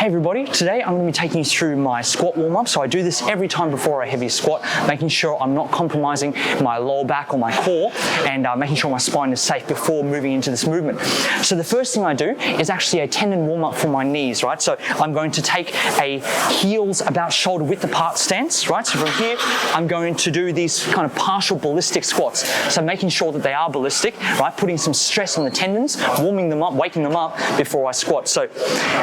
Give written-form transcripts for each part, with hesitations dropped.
Hey everybody, today I'm going to be taking you through my squat warm-up. So I do this every time before a heavy squat, making sure I'm not compromising my lower back or my core, and making sure my spine is safe before moving into this movement. So the first thing I do is actually a tendon warm-up for my knees, right? So I'm going to take a heels about shoulder width apart stance, right? So from here, I'm going to do these kind of partial ballistic squats. So making sure that they are ballistic, right? Putting some stress on the tendons, warming them up, waking them up before I squat. So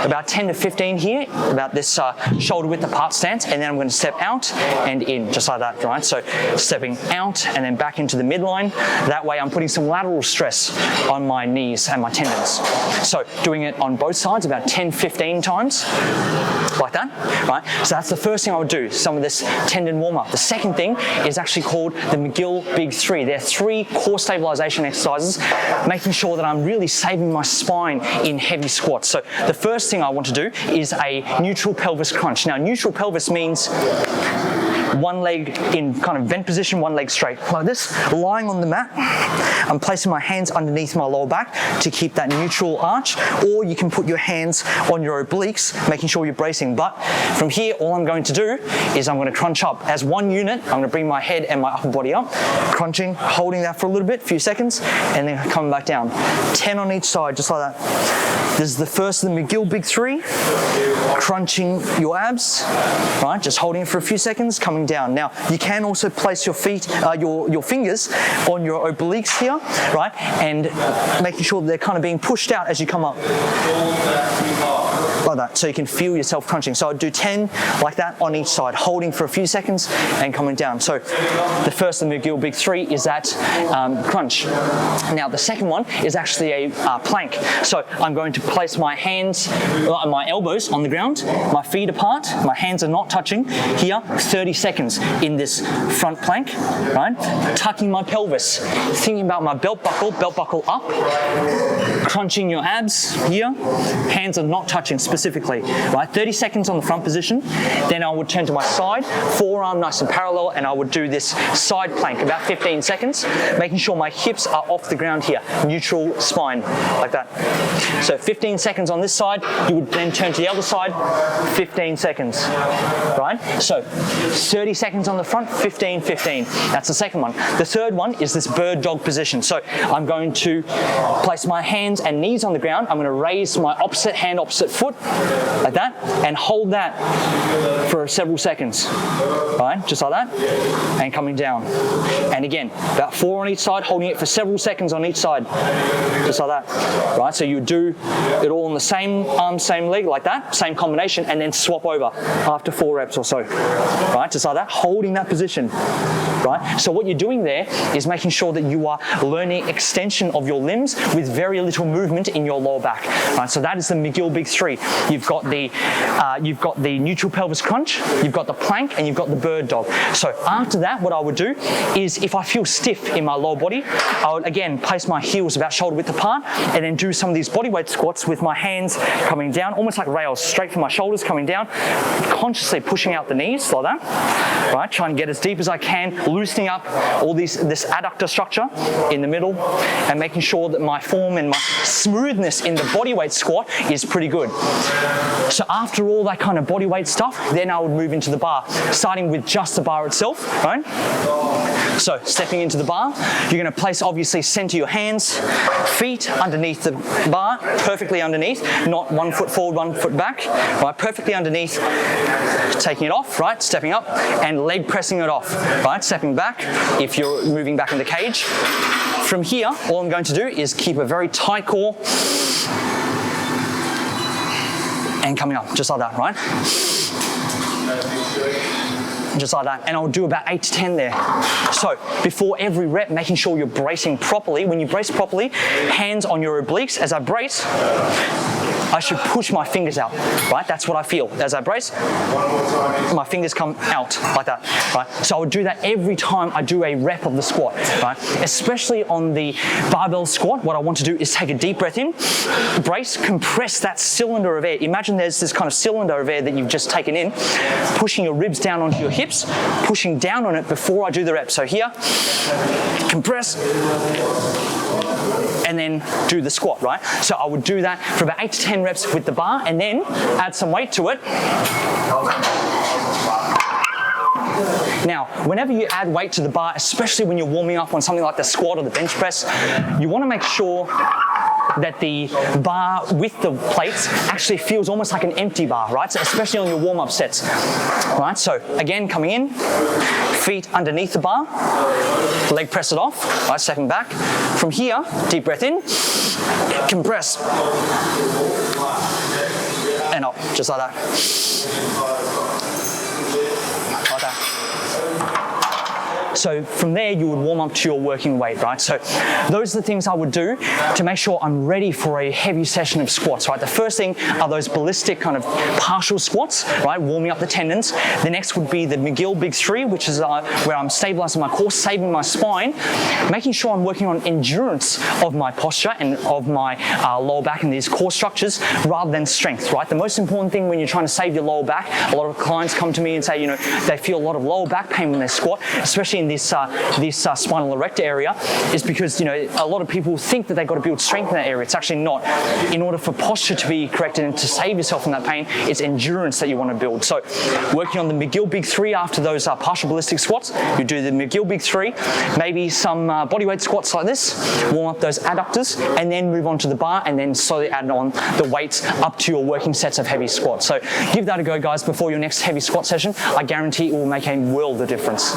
about 10 to 15 here, about this shoulder width apart stance, and then I'm going to step out and in, just like that, right? So stepping out and then back into the midline. That way I'm putting some lateral stress on my knees and my tendons. So doing it on both sides about 10, 15 times, like that, right? So that's the first thing I would do, some of this tendon warm-up. The second thing is actually called the McGill Big Three. They're 3 core stabilization exercises, making sure that I'm really saving my spine in heavy squats. So the first thing I want to do is a neutral pelvis crunch. Now, neutral pelvis means one leg in kind of bent position, one leg straight, like this, lying on the mat. I'm placing my hands underneath my lower back to keep that neutral arch, or you can put your hands on your obliques, making sure you're bracing. But from here, all I'm going to do is I'm going to crunch up. As one unit, I'm going to bring my head and my upper body up, crunching, holding that for a little bit, few seconds, and then coming back down. 10 on each side, just like that. This is the first of the McGill Big Three, crunching your abs, right? Just holding it for a few seconds, coming down. Now, you can also place your feet, your fingers on your obliques here, right? And making sure that they're kind of being pushed out as you come up. Like that, so you can feel yourself crunching. So I'd do 10 like that on each side, holding for a few seconds and coming down. So the first of the McGill Big Three is that crunch. Now the second one is actually a plank. So I'm going to place my hands, my elbows on the ground, my feet apart, my hands are not touching here, 30 seconds in this front plank, right? Tucking my pelvis, thinking about my belt buckle up, crunching your abs here, hands are not touching specifically, right? 30 seconds on the front position. Then I would turn to my side, forearm nice and parallel, and I would do this side plank, about 15 seconds, making sure my hips are off the ground here, neutral spine, like that. So 15 seconds on this side, you would then turn to the other side, 15 seconds, right? So 30 seconds on the front, 15, 15. That's the second one. The third one is this bird dog position. So I'm going to place my hands and knees on the ground. I'm going to raise my opposite hand, opposite foot, like that, and hold that for several seconds, right? Just like that, and coming down. And again, about 4 on each side, holding it for several seconds on each side, just like that, right? So you do it all on the same arm, same leg, like that, same combination, and then swap over after 4 reps or so, right? Just like that, holding that position, right? So what you're doing there is making sure that you are learning extension of your limbs with very little movement in your lower back, right? So that is the McGill Big Three. You've got the neutral pelvis crunch, you've got the plank, and you've got the bird dog. So after that, what I would do is, if I feel stiff in my lower body, I would again place my heels about shoulder width apart, and then do some of these bodyweight squats with my hands coming down, almost like rails, straight from my shoulders coming down, consciously pushing out the knees like that, right? Trying to get as deep as I can, loosening up all this adductor structure in the middle, and making sure that my form and my smoothness in the bodyweight squat is pretty good. So after all that kind of bodyweight stuff, then I would move into the bar, starting with just the bar itself, right? So stepping into the bar, you're going to place, obviously, center your hands, feet underneath the bar, perfectly underneath, not 1 foot forward, 1 foot back, right? Perfectly underneath, taking it off, right? Stepping up, and leg pressing it off, right? Stepping back if you're moving back in the cage. From here, all I'm going to do is keep a very tight core and coming up, just like that, right? Just like that, and I'll do about 8 to 10 there. So before every rep, making sure you're bracing properly. When you brace properly, hands on your obliques. As I brace, I should push my fingers out, right? That's what I feel. As I brace, my fingers come out like that, right? So I would do that every time I do a rep of the squat, right? Especially on the barbell squat, what I want to do is take a deep breath in, brace, compress that cylinder of air. Imagine there's this kind of cylinder of air that you've just taken in, pushing your ribs down onto your hips, pushing down on it before I do the rep. So here, compress, and then do the squat, right? So I would do that for about 8 to 10 reps with the bar, and then add some weight to it. Now, whenever you add weight to the bar, especially when you're warming up on something like the squat or the bench press, you want to make sure that the bar with the plates actually feels almost like an empty bar, right? So especially on your warm-up sets, right? So again, coming in, feet underneath the bar, leg press it off, right? Stepping back. From here, deep breath in, compress, and up, just like that. Like that. So from there, you would warm up to your working weight, right? So those are the things I would do to make sure I'm ready for a heavy session of squats, right? The first thing are those ballistic kind of partial squats, right? Warming up the tendons. The next would be the McGill Big 3, which is where I'm stabilizing my core, saving my spine, making sure I'm working on endurance of my posture and of my lower back and these core structures rather than strength, right? The most important thing when you're trying to save your lower back, a lot of clients come to me and say, they feel a lot of lower back pain when they squat, especially in this spinal erector area, is because a lot of people think that they've got to build strength in that area. It's actually not. In order for posture to be corrected and to save yourself from that pain, it's endurance that you want to build. So working on the McGill Big 3 after those partial ballistic squats, you do the McGill Big 3, maybe some bodyweight squats like this, warm up those adductors, and then move on to the bar, and then slowly add on the weights up to your working sets of heavy squats. So give that a go, guys, before your next heavy squat session. I guarantee it will make a world of difference.